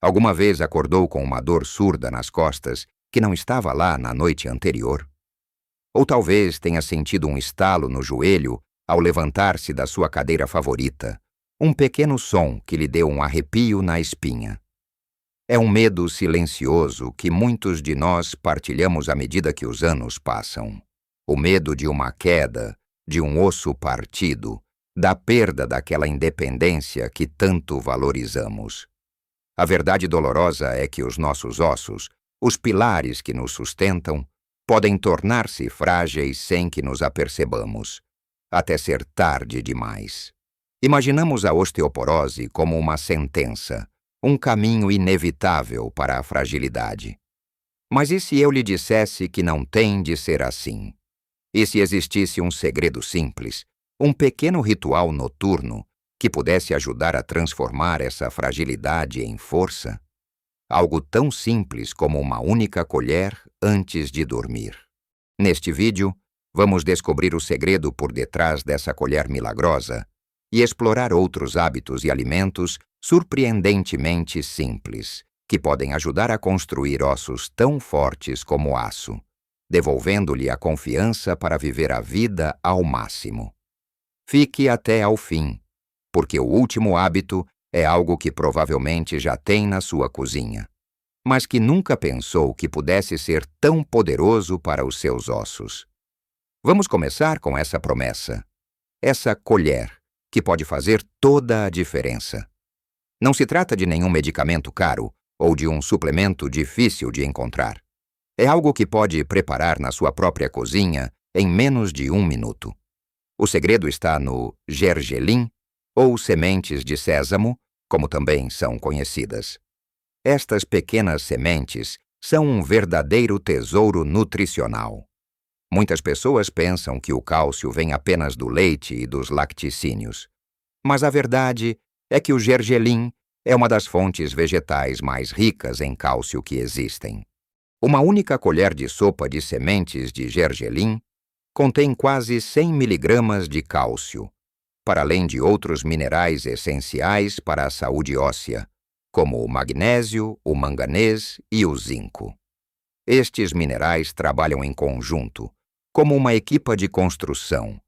Alguma vez acordou com uma dor surda nas costas que não estava lá na noite anterior? Ou talvez tenha sentido um estalo no joelho ao levantar-se da sua cadeira favorita, um pequeno som que lhe deu um arrepio na espinha. É um medo silencioso que muitos de nós partilhamos à medida que os anos passam. O medo de uma queda, de um osso partido, da perda daquela independência que tanto valorizamos. A verdade dolorosa é que os nossos ossos, os pilares que nos sustentam, podem tornar-se frágeis sem que nos apercebamos, até ser tarde demais. Imaginamos a osteoporose como uma sentença, um caminho inevitável para a fragilidade. Mas e se eu lhe dissesse que não tem de ser assim? E se existisse um segredo simples, um pequeno ritual noturno que pudesse ajudar a transformar essa fragilidade em força? Algo tão simples como uma única colher antes de dormir. Neste vídeo, vamos descobrir o segredo por detrás dessa colher milagrosa e explorar outros hábitos e alimentos surpreendentemente simples, que podem ajudar a construir ossos tão fortes como aço, devolvendo-lhe a confiança para viver a vida ao máximo. Fique até ao fim, porque o último hábito é algo que provavelmente já tem na sua cozinha, mas que nunca pensou que pudesse ser tão poderoso para os seus ossos. Vamos começar com essa promessa, essa colher, que pode fazer toda a diferença. Não se trata de nenhum medicamento caro ou de um suplemento difícil de encontrar. É algo que pode preparar na sua própria cozinha em menos de 1 minuto. O segredo está no gergelim, ou sementes de sésamo, como também são conhecidas. Estas pequenas sementes são um verdadeiro tesouro nutricional. Muitas pessoas pensam que o cálcio vem apenas do leite e dos lacticínios. Mas a verdade é que o gergelim é uma das fontes vegetais mais ricas em cálcio que existem. Uma única colher de sopa de sementes de gergelim contém quase 100 miligramas de cálcio, para além de outros minerais essenciais para a saúde óssea, como o magnésio, o manganês e o zinco. Estes minerais trabalham em conjunto, como uma equipa de construção,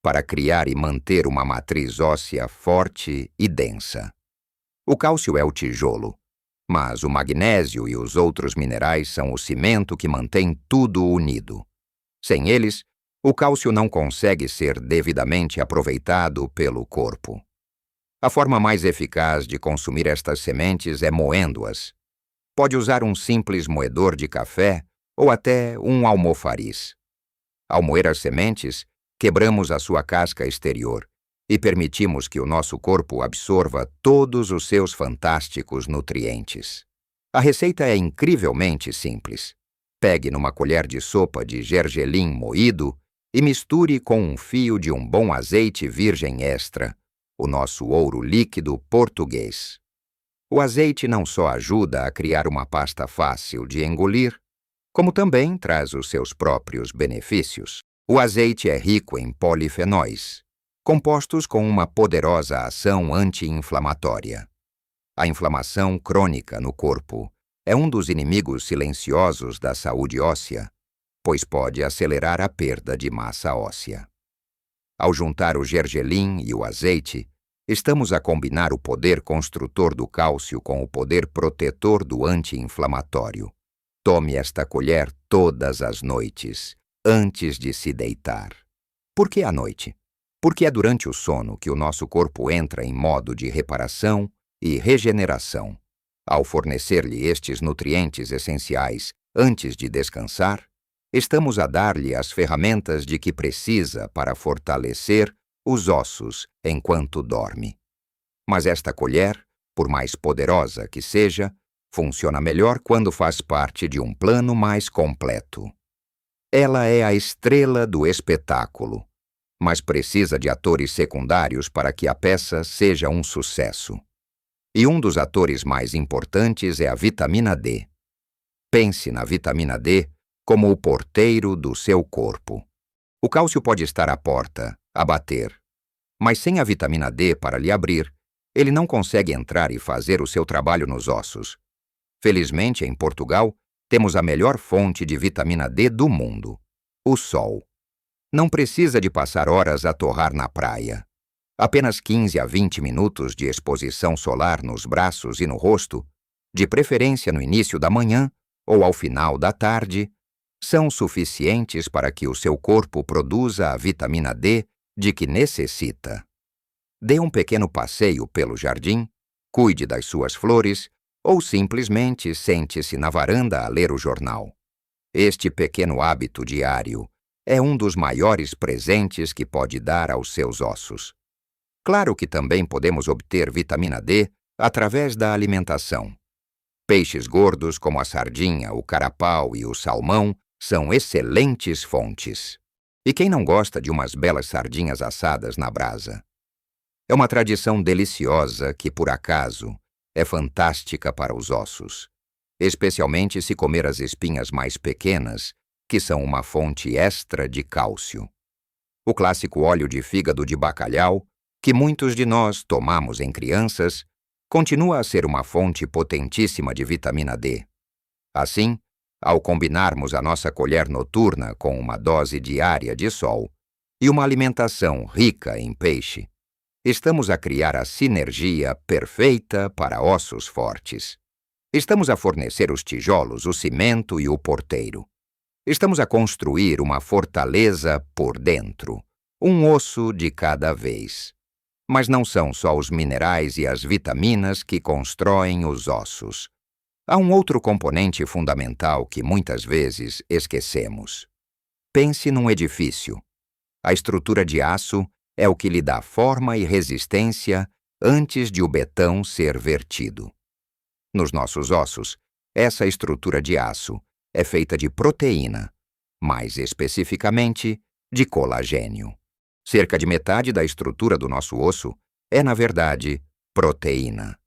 para criar e manter uma matriz óssea forte e densa. O cálcio é o tijolo, mas o magnésio e os outros minerais são o cimento que mantém tudo unido. Sem eles, o cálcio não consegue ser devidamente aproveitado pelo corpo. A forma mais eficaz de consumir estas sementes é moendo-as. Pode usar um simples moedor de café ou até um almofariz. Ao moer as sementes, quebramos a sua casca exterior e permitimos que o nosso corpo absorva todos os seus fantásticos nutrientes. A receita é incrivelmente simples. Pegue numa colher de sopa de gergelim moído e misture com um fio de um bom azeite virgem extra, o nosso ouro líquido português. O azeite não só ajuda a criar uma pasta fácil de engolir, como também traz os seus próprios benefícios. O azeite é rico em polifenóis, compostos com uma poderosa ação anti-inflamatória. A inflamação crônica no corpo é um dos inimigos silenciosos da saúde óssea, pois pode acelerar a perda de massa óssea. Ao juntar o gergelim e o azeite, estamos a combinar o poder construtor do cálcio com o poder protetor do anti-inflamatório. Tome esta colher todas as noites, antes de se deitar. Por que à noite? Porque é durante o sono que o nosso corpo entra em modo de reparação e regeneração. Ao fornecer-lhe estes nutrientes essenciais antes de descansar, estamos a dar-lhe as ferramentas de que precisa para fortalecer os ossos enquanto dorme. Mas esta colher, por mais poderosa que seja, funciona melhor quando faz parte de um plano mais completo. Ela é a estrela do espetáculo, mas precisa de atores secundários para que a peça seja um sucesso. E um dos atores mais importantes é a vitamina D. Pense na vitamina D como o porteiro do seu corpo. O cálcio pode estar à porta, a bater, mas sem a vitamina D para lhe abrir, ele não consegue entrar e fazer o seu trabalho nos ossos, Felizmente, em Portugal, temos a melhor fonte de vitamina D do mundo: o sol. Não precisa de passar horas a torrar na praia. Apenas 15 a 20 minutos de exposição solar nos braços e no rosto, de preferência no início da manhã ou ao final da tarde, são suficientes para que o seu corpo produza a vitamina D de que necessita. Dê um pequeno passeio pelo jardim, cuide das suas flores ou simplesmente sente-se na varanda a ler o jornal. Este pequeno hábito diário é um dos maiores presentes que pode dar aos seus ossos. Claro que também podemos obter vitamina D através da alimentação. Peixes gordos como a sardinha, o carapau e o salmão são excelentes fontes. E quem não gosta de umas belas sardinhas assadas na brasa? É uma tradição deliciosa que, por acaso, é fantástica para os ossos, especialmente se comer as espinhas mais pequenas, que são uma fonte extra de cálcio. O clássico óleo de fígado de bacalhau, que muitos de nós tomamos em crianças, continua a ser uma fonte potentíssima de vitamina D. Assim, ao combinarmos a nossa colher noturna com uma dose diária de sol e uma alimentação rica em peixe, estamos a criar a sinergia perfeita para ossos fortes. Estamos a fornecer os tijolos, o cimento e o porteiro. Estamos a construir uma fortaleza por dentro, um osso de cada vez. Mas não são só os minerais e as vitaminas que constroem os ossos. Há um outro componente fundamental que muitas vezes esquecemos. Pense num edifício. A estrutura de aço é o que lhe dá forma e resistência antes de o betão ser vertido. Nos nossos ossos, essa estrutura de aço é feita de proteína, mais especificamente de colagênio. Cerca de metade da estrutura do nosso osso é, na verdade, proteína.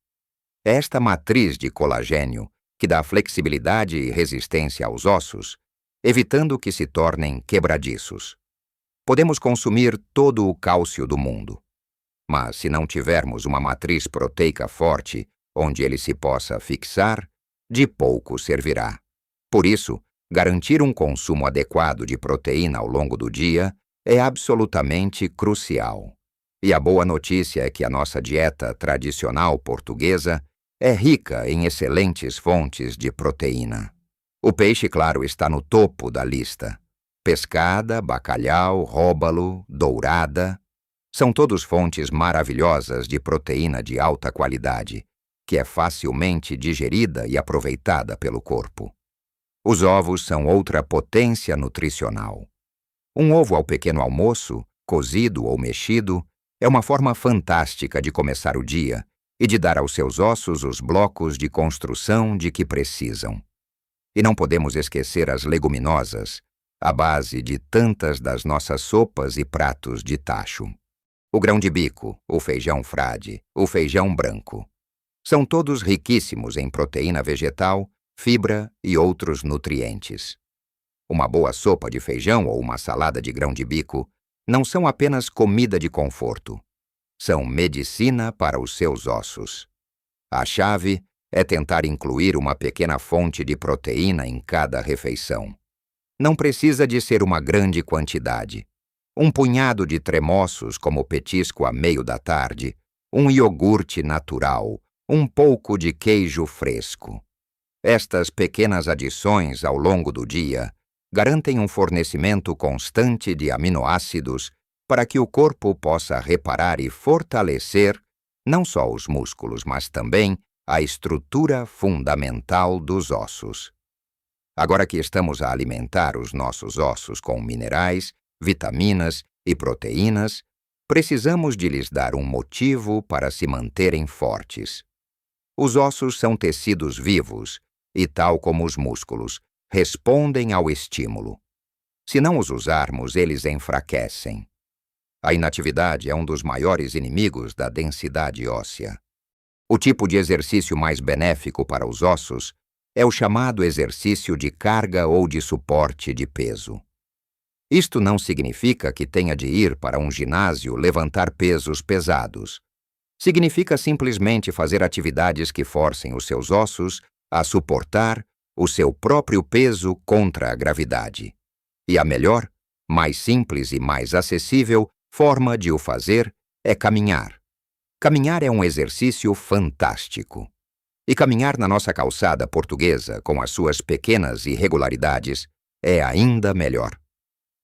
É esta matriz de colagênio que dá flexibilidade e resistência aos ossos, evitando que se tornem quebradiços. Podemos consumir todo o cálcio do mundo, mas se não tivermos uma matriz proteica forte onde ele se possa fixar, de pouco servirá. Por isso, garantir um consumo adequado de proteína ao longo do dia é absolutamente crucial. E a boa notícia é que a nossa dieta tradicional portuguesa é rica em excelentes fontes de proteína. O peixe, claro, está no topo da lista. Pescada, bacalhau, róbalo, dourada, são todos fontes maravilhosas de proteína de alta qualidade, que é facilmente digerida e aproveitada pelo corpo. Os ovos são outra potência nutricional. Um ovo ao pequeno almoço, cozido ou mexido, é uma forma fantástica de começar o dia e de dar aos seus ossos os blocos de construção de que precisam. E não podemos esquecer as leguminosas, a base de tantas das nossas sopas e pratos de tacho. O grão de bico, o feijão frade, o feijão branco. São todos riquíssimos em proteína vegetal, fibra e outros nutrientes. Uma boa sopa de feijão ou uma salada de grão de bico não são apenas comida de conforto. São medicina para os seus ossos. A chave é tentar incluir uma pequena fonte de proteína em cada refeição. Não precisa de ser uma grande quantidade. Um punhado de tremoços como petisco a meio da tarde, um iogurte natural, um pouco de queijo fresco. Estas pequenas adições ao longo do dia garantem um fornecimento constante de aminoácidos para que o corpo possa reparar e fortalecer não só os músculos, mas também a estrutura fundamental dos ossos. Agora que estamos a alimentar os nossos ossos com minerais, vitaminas e proteínas, precisamos de lhes dar um motivo para se manterem fortes. Os ossos são tecidos vivos e, tal como os músculos, respondem ao estímulo. Se não os usarmos, eles enfraquecem. A inatividade é um dos maiores inimigos da densidade óssea. O tipo de exercício mais benéfico para os ossos é o chamado exercício de carga ou de suporte de peso. Isto não significa que tenha de ir para um ginásio levantar pesos pesados. Significa simplesmente fazer atividades que forcem os seus ossos a suportar o seu próprio peso contra a gravidade. E a melhor, mais simples e mais acessível forma de o fazer é caminhar. Caminhar é um exercício fantástico. E caminhar na nossa calçada portuguesa, com as suas pequenas irregularidades, é ainda melhor.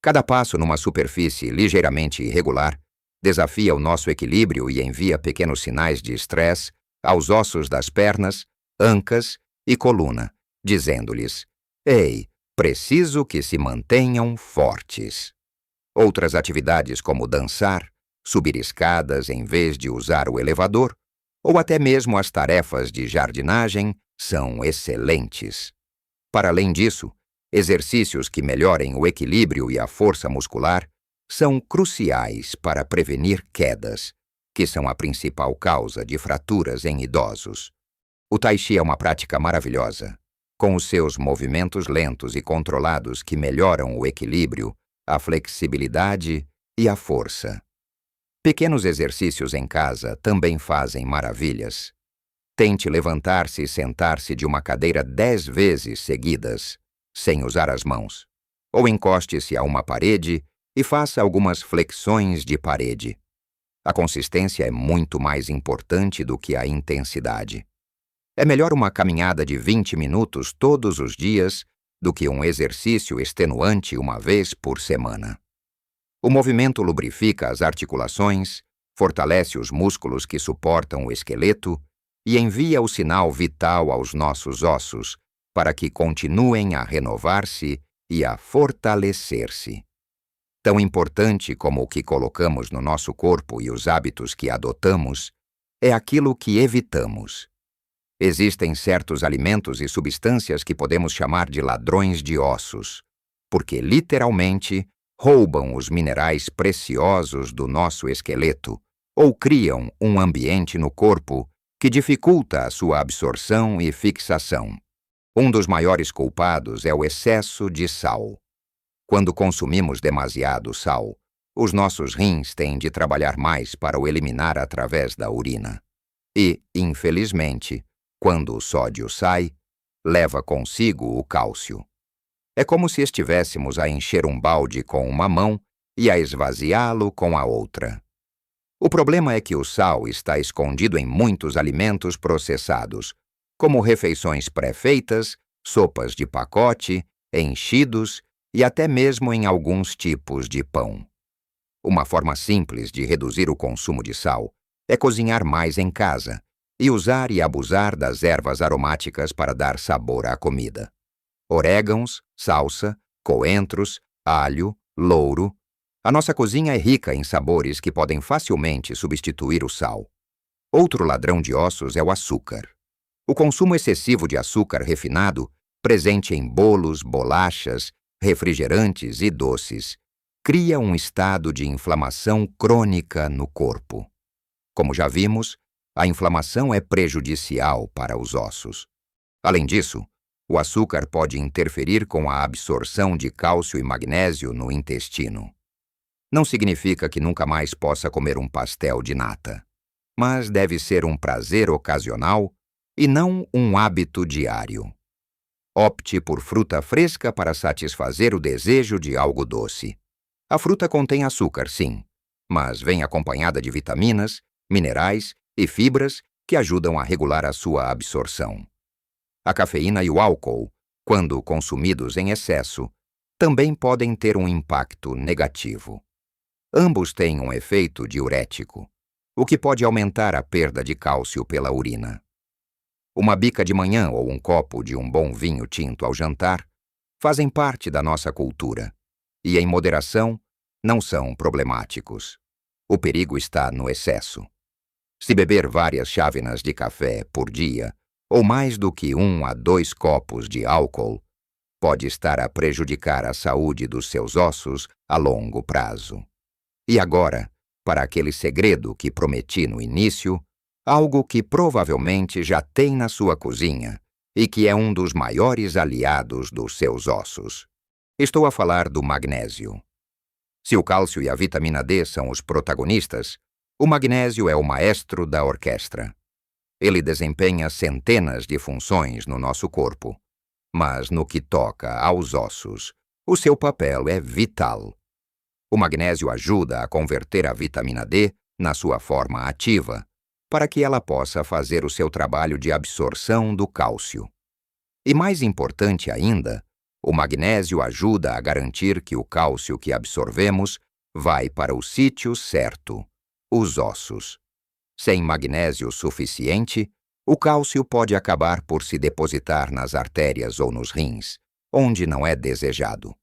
Cada passo numa superfície ligeiramente irregular desafia o nosso equilíbrio e envia pequenos sinais de estresse aos ossos das pernas, ancas e coluna, dizendo-lhes: "Ei, preciso que se mantenham fortes." Outras atividades como dançar, subir escadas em vez de usar o elevador, ou até mesmo as tarefas de jardinagem são excelentes. Para além disso, exercícios que melhorem o equilíbrio e a força muscular são cruciais para prevenir quedas, que são a principal causa de fraturas em idosos. O Tai Chi é uma prática maravilhosa, com os seus movimentos lentos e controlados que melhoram o equilíbrio, a flexibilidade e a força. Pequenos exercícios em casa também fazem maravilhas. Tente levantar-se e sentar-se de uma cadeira 10 vezes seguidas, sem usar as mãos. Ou encoste-se a uma parede e faça algumas flexões de parede. A consistência é muito mais importante do que a intensidade. É melhor uma caminhada de 20 minutos todos os dias do que um exercício extenuante uma vez por semana. O movimento lubrifica as articulações, fortalece os músculos que suportam o esqueleto e envia o sinal vital aos nossos ossos para que continuem a renovar-se e a fortalecer-se. Tão importante como o que colocamos no nosso corpo e os hábitos que adotamos é aquilo que evitamos. Existem certos alimentos e substâncias que podemos chamar de ladrões de ossos, porque literalmente roubam os minerais preciosos do nosso esqueleto ou criam um ambiente no corpo que dificulta a sua absorção e fixação. Um dos maiores culpados é o excesso de sal. Quando consumimos demasiado sal, os nossos rins têm de trabalhar mais para o eliminar através da urina. E, infelizmente, quando o sódio sai, leva consigo o cálcio. É como se estivéssemos a encher um balde com uma mão e a esvaziá-lo com a outra. O problema é que o sal está escondido em muitos alimentos processados, como refeições pré-feitas, sopas de pacote, enchidos e até mesmo em alguns tipos de pão. Uma forma simples de reduzir o consumo de sal é cozinhar mais em casa e usar e abusar das ervas aromáticas para dar sabor à comida. Orégãos, salsa, coentros, alho, louro. A nossa cozinha é rica em sabores que podem facilmente substituir o sal. Outro ladrão de ossos é o açúcar. O consumo excessivo de açúcar refinado, presente em bolos, bolachas, refrigerantes e doces, cria um estado de inflamação crônica no corpo. Como já vimos, a inflamação é prejudicial para os ossos. Além disso, o açúcar pode interferir com a absorção de cálcio e magnésio no intestino. Não significa que nunca mais possa comer um pastel de nata, mas deve ser um prazer ocasional e não um hábito diário. Opte por fruta fresca para satisfazer o desejo de algo doce. A fruta contém açúcar, sim, mas vem acompanhada de vitaminas, minerais e fibras que ajudam a regular a sua absorção. A cafeína e o álcool, quando consumidos em excesso, também podem ter um impacto negativo. Ambos têm um efeito diurético, o que pode aumentar a perda de cálcio pela urina. Uma bica de manhã ou um copo de um bom vinho tinto ao jantar fazem parte da nossa cultura e, em moderação, não são problemáticos. O perigo está no excesso. Se beber várias chávenas de café por dia, ou mais do que 1 a 2 copos de álcool, pode estar a prejudicar a saúde dos seus ossos a longo prazo. E agora, para aquele segredo que prometi no início, algo que provavelmente já tem na sua cozinha e que é um dos maiores aliados dos seus ossos. Estou a falar do magnésio. Se o cálcio e a vitamina D são os protagonistas, o magnésio é o maestro da orquestra. Ele desempenha centenas de funções no nosso corpo, mas no que toca aos ossos, o seu papel é vital. O magnésio ajuda a converter a vitamina D na sua forma ativa, para que ela possa fazer o seu trabalho de absorção do cálcio. E mais importante ainda, o magnésio ajuda a garantir que o cálcio que absorvemos vai para o sítio certo, os ossos. Sem magnésio suficiente, o cálcio pode acabar por se depositar nas artérias ou nos rins, onde não é desejado.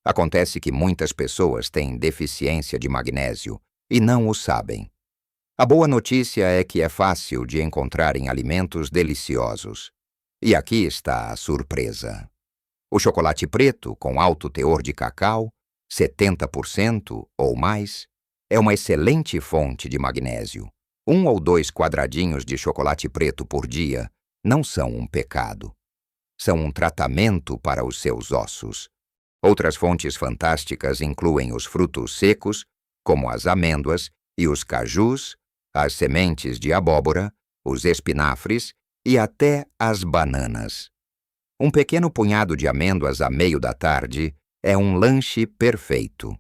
Acontece que muitas pessoas têm deficiência de magnésio e não o sabem. A boa notícia é que é fácil de encontrar em alimentos deliciosos. E aqui está a surpresa. O chocolate preto, com alto teor de cacau, 70% ou mais, é uma excelente fonte de magnésio. 1 ou 2 quadradinhos de chocolate preto por dia não são um pecado. São um tratamento para os seus ossos. Outras fontes fantásticas incluem os frutos secos, como as amêndoas e os cajus, as sementes de abóbora, os espinafres e até as bananas. Um pequeno punhado de amêndoas à meio da tarde é um lanche perfeito.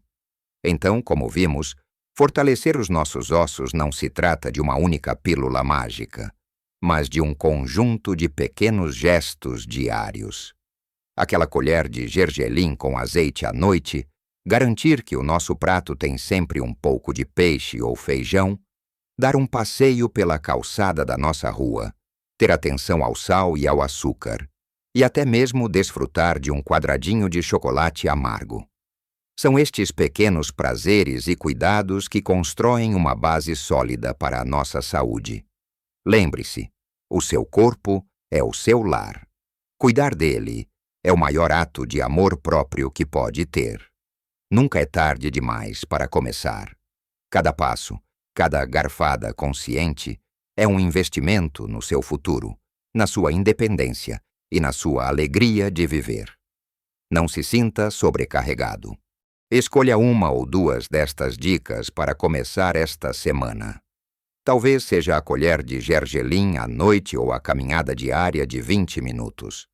Então, como vimos, fortalecer os nossos ossos não se trata de uma única pílula mágica, mas de um conjunto de pequenos gestos diários. Aquela colher de gergelim com azeite à noite, garantir que o nosso prato tem sempre um pouco de peixe ou feijão, dar um passeio pela calçada da nossa rua, ter atenção ao sal e ao açúcar, e até mesmo desfrutar de um quadradinho de chocolate amargo. São estes pequenos prazeres e cuidados que constroem uma base sólida para a nossa saúde. Lembre-se, o seu corpo é o seu lar. Cuidar dele é o maior ato de amor próprio que pode ter. Nunca é tarde demais para começar. Cada passo, cada garfada consciente é um investimento no seu futuro, na sua independência e na sua alegria de viver. Não se sinta sobrecarregado. Escolha 1 ou 2 destas dicas para começar esta semana. Talvez seja a colher de gergelim à noite ou a caminhada diária de 20 minutos.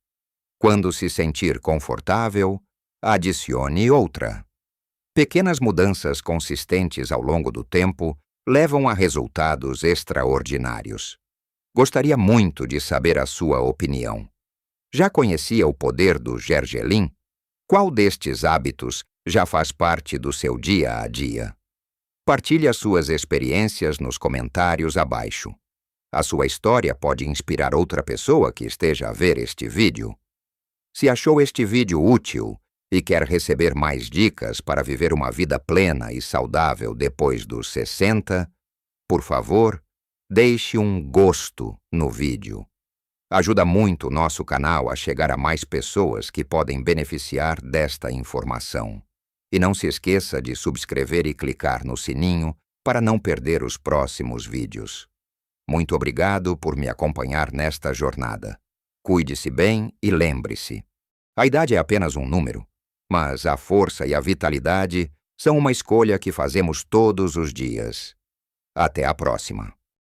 Quando se sentir confortável, adicione outra. Pequenas mudanças consistentes ao longo do tempo levam a resultados extraordinários. Gostaria muito de saber a sua opinião. Já conhecia o poder do gergelim? Qual destes hábitos já faz parte do seu dia a dia? Partilhe as suas experiências nos comentários abaixo. A sua história pode inspirar outra pessoa que esteja a ver este vídeo. Se achou este vídeo útil e quer receber mais dicas para viver uma vida plena e saudável depois dos 60, por favor, deixe um gosto no vídeo. Ajuda muito o nosso canal a chegar a mais pessoas que podem beneficiar desta informação. E não se esqueça de subscrever e clicar no sininho para não perder os próximos vídeos. Muito obrigado por me acompanhar nesta jornada. Cuide-se bem e lembre-se, a idade é apenas um número, mas a força e a vitalidade são uma escolha que fazemos todos os dias. Até a próxima.